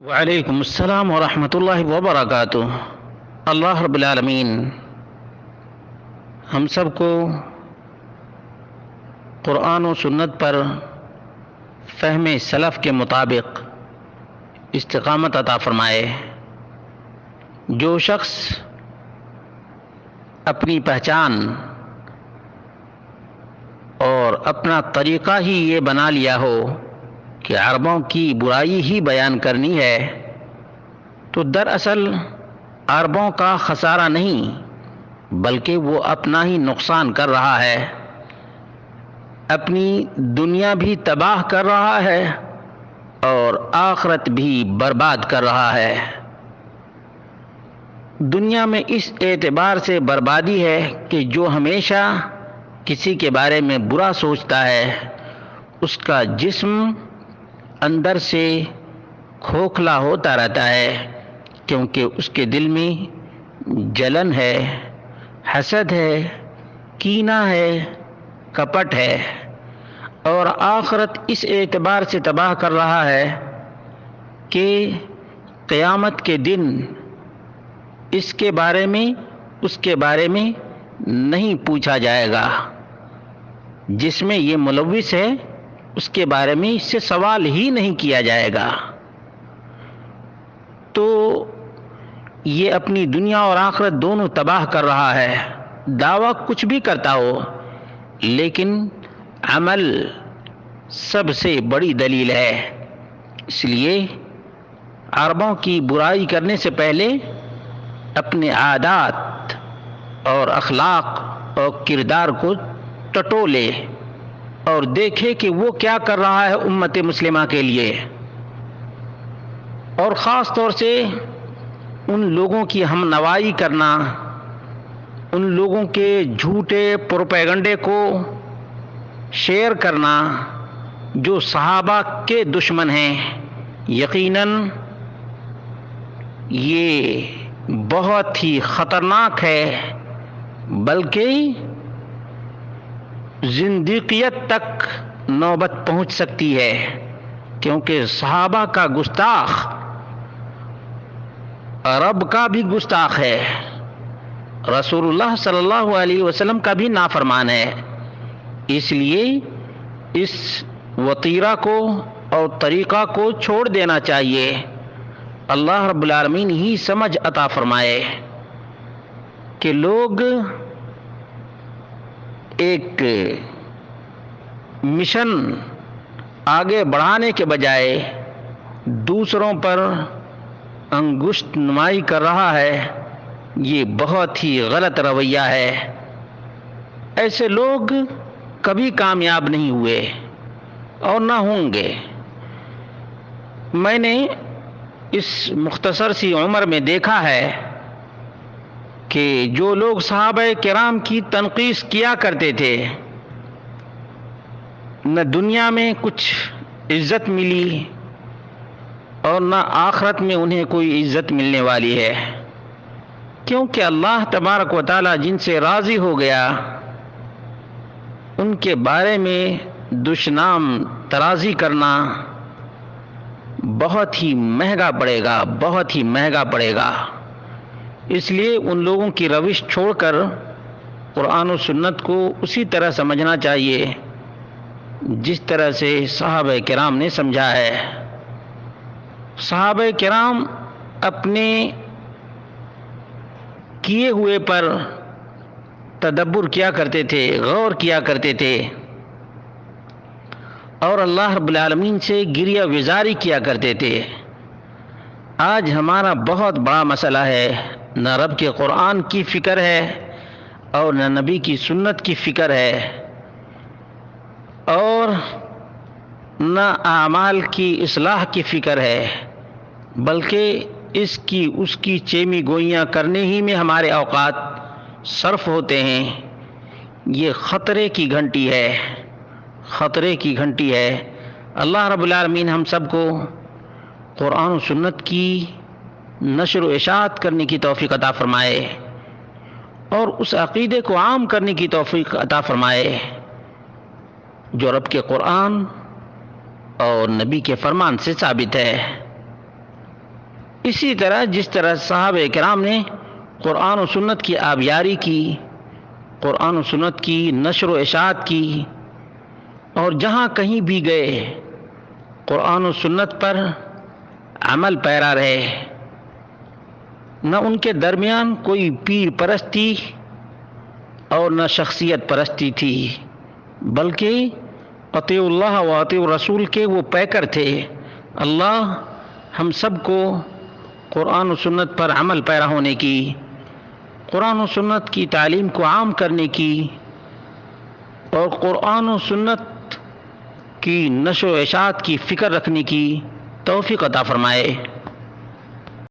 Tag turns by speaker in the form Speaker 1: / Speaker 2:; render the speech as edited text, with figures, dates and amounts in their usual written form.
Speaker 1: وعلیکم السلام ورحمۃ اللہ وبرکاتہ۔ اللہ رب العالمین ہم سب کو قرآن و سنت پر فہم سلف کے مطابق استقامت عطا فرمائے۔ جو شخص اپنی پہچان اور اپنا طریقہ ہی یہ بنا لیا ہو کہ عربوں کی برائی ہی بیان کرنی ہے، تو دراصل عربوں کا خسارہ نہیں بلکہ وہ اپنا ہی نقصان کر رہا ہے، اپنی دنیا بھی تباہ کر رہا ہے اور آخرت بھی برباد کر رہا ہے۔ دنیا میں اس اعتبار سے بربادی ہے کہ جو ہمیشہ کسی کے بارے میں برا سوچتا ہے اس کا جسم اندر سے کھوکھلا ہوتا رہتا ہے، کیونکہ اس کے دل میں جلن ہے، حسد ہے، کینہ ہے، کپٹ ہے، اور آخرت اس اعتبار سے تباہ کر رہا ہے کہ قیامت کے دن اس کے بارے میں اس کے بارے میں نہیں پوچھا جائے گا۔ جس میں یہ ملوث ہے اس کے بارے میں اس سے سوال ہی نہیں کیا جائے گا۔ تو یہ اپنی دنیا اور آخرت دونوں تباہ کر رہا ہے، دعویٰ کچھ بھی کرتا ہو، لیکن عمل سب سے بڑی دلیل ہے۔ اس لیے عربوں کی برائی کرنے سے پہلے اپنے عادات اور اخلاق اور کردار کو ٹٹولے اور دیکھے کہ وہ کیا کر رہا ہے امت مسلمہ کے لیے، اور خاص طور سے ان لوگوں کی ہم نوائی کرنا، ان لوگوں کے جھوٹے پروپیگنڈے کو شیئر کرنا جو صحابہ کے دشمن ہیں۔ یقیناً یہ بہت ہی خطرناک ہے، بلکہ زندیقیت تک نوبت پہنچ سکتی ہے، کیونکہ صحابہ کا گستاخ رب کا بھی گستاخ ہے، رسول اللہ صلی اللہ علیہ وسلم کا بھی نافرمان ہے۔ اس لیے اس وتیرہ کو اور طریقہ کو چھوڑ دینا چاہیے۔ اللہ رب العالمین ہی سمجھ عطا فرمائے کہ لوگ ایک مشن آگے بڑھانے کے بجائے دوسروں پر انگشت نمائی کر رہا ہے، یہ بہت ہی غلط رویہ ہے۔ ایسے لوگ کبھی کامیاب نہیں ہوئے اور نہ ہوں گے۔ میں نے اس مختصر سی عمر میں دیکھا ہے کہ جو لوگ صحابہ کرام کی تنقیص کیا کرتے تھے، نہ دنیا میں کچھ عزت ملی اور نہ آخرت میں انہیں کوئی عزت ملنے والی ہے، کیونکہ اللہ تبارک و تعالی جن سے راضی ہو گیا ان کے بارے میں دشنام ترازی کرنا بہت ہی مہنگا پڑے گا، بہت ہی مہنگا پڑے گا۔ اس لیے ان لوگوں کی روش چھوڑ کر قرآن و سنت کو اسی طرح سمجھنا چاہیے جس طرح سے صحابہ کرام نے سمجھا ہے۔ صحابہ کرام اپنے کیے ہوئے پر تدبر کیا کرتے تھے، غور کیا کرتے تھے، اور اللہ رب العالمین سے گریہ وزاری کیا کرتے تھے۔ آج ہمارا بہت بڑا مسئلہ ہے، نہ رب کے قرآن کی فکر ہے اور نہ نبی کی سنت کی فکر ہے، اور نہ اعمال کی اصلاح کی فکر ہے، بلکہ اس کی چیمی گوئیاں کرنے ہی میں ہمارے اوقات صرف ہوتے ہیں۔ یہ خطرے کی گھنٹی ہے، خطرے کی گھنٹی ہے۔ اللہ رب العالمین ہم سب کو قرآن و سنت کی نشر و اشاعت کرنے کی توفیق عطا فرمائے اور اس عقیدے کو عام کرنے کی توفیق عطا فرمائے جو رب کے قرآن اور نبی کے فرمان سے ثابت ہے۔ اسی طرح جس طرح صحابہ کرام نے قرآن و سنت کی آبیاری کی، قرآن و سنت کی نشر و اشاعت کی، اور جہاں کہیں بھی گئے قرآن و سنت پر عمل پیرا رہے، نہ ان کے درمیان کوئی پیر پرستی اور نہ شخصیت پرستی تھی، بلکہ اطیع اللہ و اطیع الرسول کے وہ پیکر تھے۔ اللہ ہم سب کو قرآن و سنت پر عمل پیرا ہونے کی، قرآن و سنت کی تعلیم کو عام کرنے کی، اور قرآن و سنت کی نشر و اشاعت کی فکر رکھنے کی توفیق عطا فرمائے۔